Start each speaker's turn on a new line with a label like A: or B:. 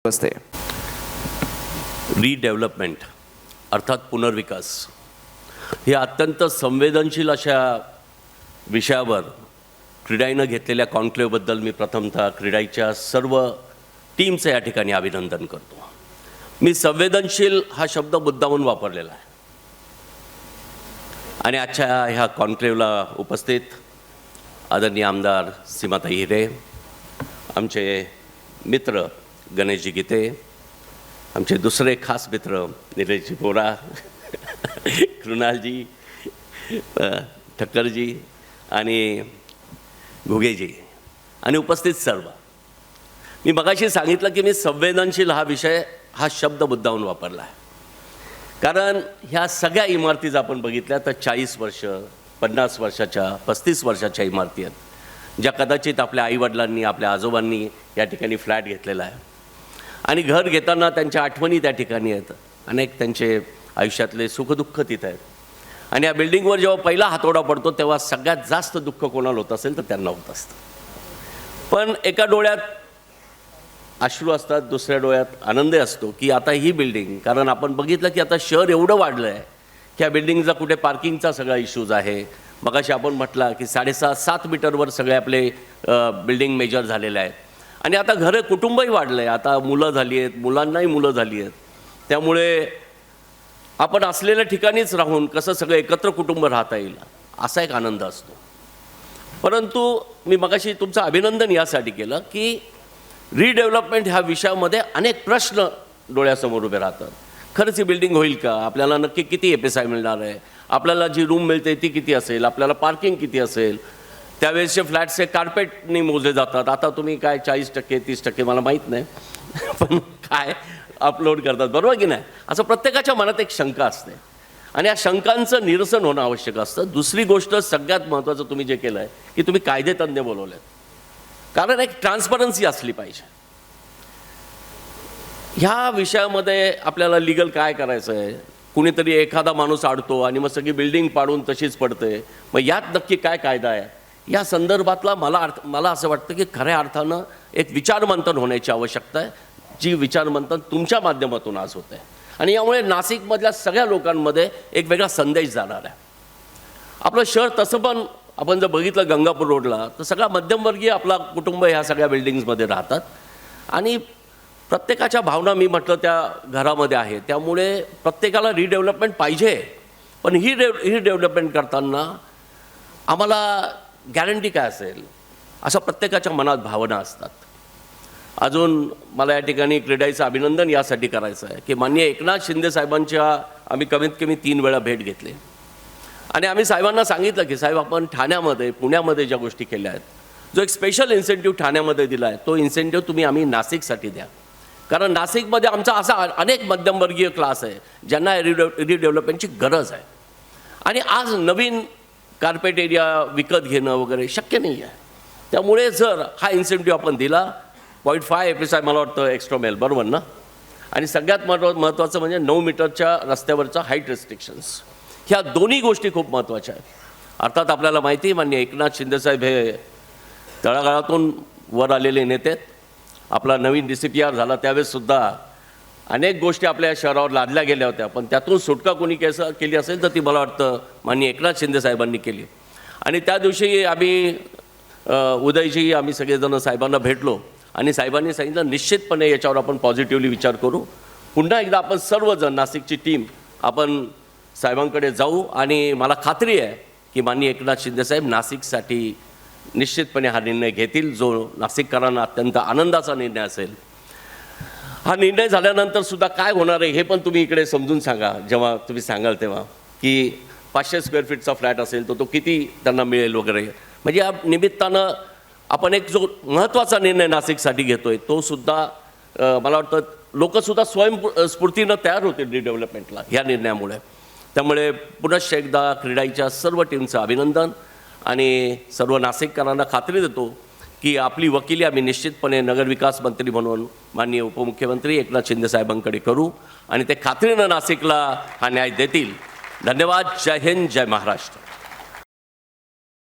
A: असते.
B: रिडेव्हलपमेंट अर्थात पुनर्विकास हे अत्यंत संवेदनशील अशा विषयावर क्रीडाईनं घेतलेल्या कॉन्क्लेव्हबद्दल मी प्रथमतः क्रीडाईच्या सर्व टीमचं या ठिकाणी अभिनंदन करतो. मी संवेदनशील हा शब्द मुद्दामून वापरलेला आहे आणि आजच्या ह्या कॉन्क्लेव्हला उपस्थित आदरणीय आमदार सीमाताई हिरे, आमचे मित्र गणेशजी गीते, आमचे दुसरे खास मित्र निलेशजी बोरा, कृणालजी ठक्करजी आणि घुगेजी आणि उपस्थित सर्व. मी मगाशी सांगितलं की मी संवेदनशील हा विषय हा शब्द मुद्दामून वापरला आहे कारण ह्या सगळ्या इमारती जर आपण बघितल्या तर 40 वर्ष 50 वर्षाच्या 35 वर्षाच्या इमारती आहेत ज्या कदाचित आपल्या आईवडिलांनी आपल्या आजोबांनी या ठिकाणी फ्लॅट घेतलेला आहे आणि घर घेताना त्यांच्या आठवणी त्या ठिकाणी आहेत. अनेक त्यांचे आयुष्यातले सुखदुःख तिथं आहेत आणि या बिल्डिंगवर जेव्हा पहिला हातोडा पडतो तेव्हा सगळ्यात जास्त दुःख कोणाला होत असेल तर त्यांना होत असतं. पण एका डोळ्यात अश्रू असतात, दुसऱ्या डोळ्यात आनंद असतो की आता ही बिल्डिंग, कारण आपण बघितलं की आता शहर एवढं वाढलं आहे की या बिल्डिंगचा कुठे पार्किंगचा सगळा इश्यूज आहे. मगाशी आपण म्हटलं की 6.5-7 मीटरवर सगळे आपले बिल्डिंग मेजर झालेले आहेत आणि आता घरं कुटुंबही वाढलं आहे, आता मुलं झाली आहेत, मुलांनाही मुलं झाली आहेत. त्यामुळे आपण असलेल्या ठिकाणीच राहून कसं सगळं एकत्र कुटुंब राहता येईल असा एक आनंद असतो. परंतु मी मगाशी तुमचं अभिनंदन यासाठी केलं की रिडेव्हलपमेंट ह्या विषयामध्ये अनेक प्रश्न डोळ्यासमोर उभे राहतात. खरंच ही बिल्डिंग होईल का? आपल्याला नक्की किती FSI मिळणार आहे? आपल्याला जी रूम मिळते ती किती असेल? आपल्याला पार्किंग किती असेल? त्यावेळेसचे फ्लॅट्सचे कार्पेटनी मोजले जातात. आता तुम्ही काय 40% 30% मला माहीत नाही पण काय अपलोड करतात, बरोबर की नाही? असं प्रत्येकाच्या मनात एक शंका असते आणि या शंकांचं निरसन होणं आवश्यक असतं. दुसरी गोष्ट सगळ्यात महत्त्वाचं तुम्ही जे केलं आहे की तुम्ही कायदेतज्ञ बोलवले आहेत कारण एक ट्रान्सपरन्सी असली पाहिजे. ह्या विषयामध्ये आपल्याला लिगल काय करायचं आहे? कुणीतरी एखादा माणूस अडतो आणि मग सगळी बिल्डिंग पाडून तशीच पडते, मग यात नक्की काय कायदा आहे? या संदर्भातला मला असं वाटतं की खऱ्या अर्थानं एक विचारमंथन होण्याची आवश्यकता आहे, जी विचारमंथन तुमच्या माध्यमातून आज होत आहे आणि यामुळे नाशिकमधल्या सगळ्या लोकांमध्ये एक वेगळा संदेश जाणार आहे. आपलं शहर तसं पण आपण जर बघितलं गंगापूर रोडला तर सगळा मध्यमवर्गीय आपला कुटुंब ह्या सगळ्या बिल्डिंग्समध्ये राहतात आणि प्रत्येकाच्या भावना मी म्हटलं त्या घरामध्ये आहे. त्यामुळे प्रत्येकाला रिडेव्हलपमेंट पाहिजे, पण ही रिडेव्हलपमेंट करताना आम्हाला गॅरंटी काय असेल असं प्रत्येकाच्या मनात भावना असतात. अजून मला या ठिकाणी क्रीडाईचं अभिनंदन यासाठी करायचं आहे की माननीय एकनाथ शिंदे साहेबांच्या आम्ही कमीत कमी 3 वेळा भेट घेतली आणि आम्ही साहेबांना सांगितलं की साहेब आपण ठाण्यामध्ये पुण्यामध्ये ज्या गोष्टी केल्या आहेत, जो एक स्पेशल इन्सेंटिव्ह ठाण्यामध्ये दिला आहे तो इन्सेंटिव्ह तुम्ही आम्ही नाशिकसाठी द्या कारण नाशिकमध्ये आमचा असा अनेक मध्यमवर्गीय क्लास आहे ज्यांना रिडेव्हलपमेंटची गरज आहे आणि आज नवीन कार्पेट एरिया विकत घेणं वगैरे शक्य नाही आहे. त्यामुळे जर हा इन्सेंटिव्ह आपण दिला 0.5 FSI मला वाटतं एक्स्ट्रा मिळेल, बरोबर ना? आणि सगळ्यात महत्त्वाचं म्हणजे 9 मीटरच्या रस्त्यावरचा हाईट रेस्ट्रिक्शन्स, ह्या दोन्ही गोष्टी खूप महत्त्वाच्या आहेत. अर्थात आपल्याला माहिती आहे माननीय एकनाथ शिंदेसाहेब हे तळागाळातून वर आलेले नेते आहेत. आपला नवीन DCPR झाला त्यावेळेससुद्धा अनेक गोष्टी आपल्या शहरावर लादल्या गेल्या होत्या, पण त्यातून सुटका कोणी केली असेल तर ती मला वाटतं माननीय एकनाथ शिंदे साहेबांनी केली. आणि त्या दिवशी आम्ही उदयजी आम्ही सगळेजण साहेबांना भेटलो आणि साहेबांनी सांगितलं निश्चितपणे याच्यावर आपण पॉझिटिव्हली विचार करू. पुन्हा एकदा आपण सर्वजण नाशिकची टीम आपण साहेबांकडे जाऊ आणि मला खात्री आहे की माननीय एकनाथ शिंदेसाहेब नाशिकसाठी निश्चितपणे हा निर्णय घेतील, जो नाशिककरांना अत्यंत आनंदाचा निर्णय असेल. हा निर्णय झाल्यानंतर सुद्धा काय होणार आहे हे पण तुम्ही इकडे समजून सांगा. जेव्हा तुम्ही सांगाल तेव्हा की 500 स्क्वेअर फीटचा फ्लॅट असेल तर तो किती त्यांना मिळेल वगैरे. म्हणजे या निमित्तानं आपण एक जो महत्त्वाचा निर्णय नाशिकसाठी घेतोय तो सुद्धा मला वाटतं लोकंसुद्धा स्वयंस्फूर्तीनं तयार होतील रिडेव्हलपमेंटला या निर्णयामुळे. त्यामुळे पुनश्च एकदा क्रीडाईच्या सर्व टीमचं अभिनंदन आणि सर्व नाशिककरांना खात्री देतो की आपली वकिली आम्ही निश्चितपणे नगरविकास मंत्री म्हणून माननीय उपमुख्यमंत्री एकनाथ शिंदे साहेबांकडे करू आणि ते खात्रीनं नाशिकला हा न्याय देतील. धन्यवाद. जय हिंद, जय महाराष्ट्र.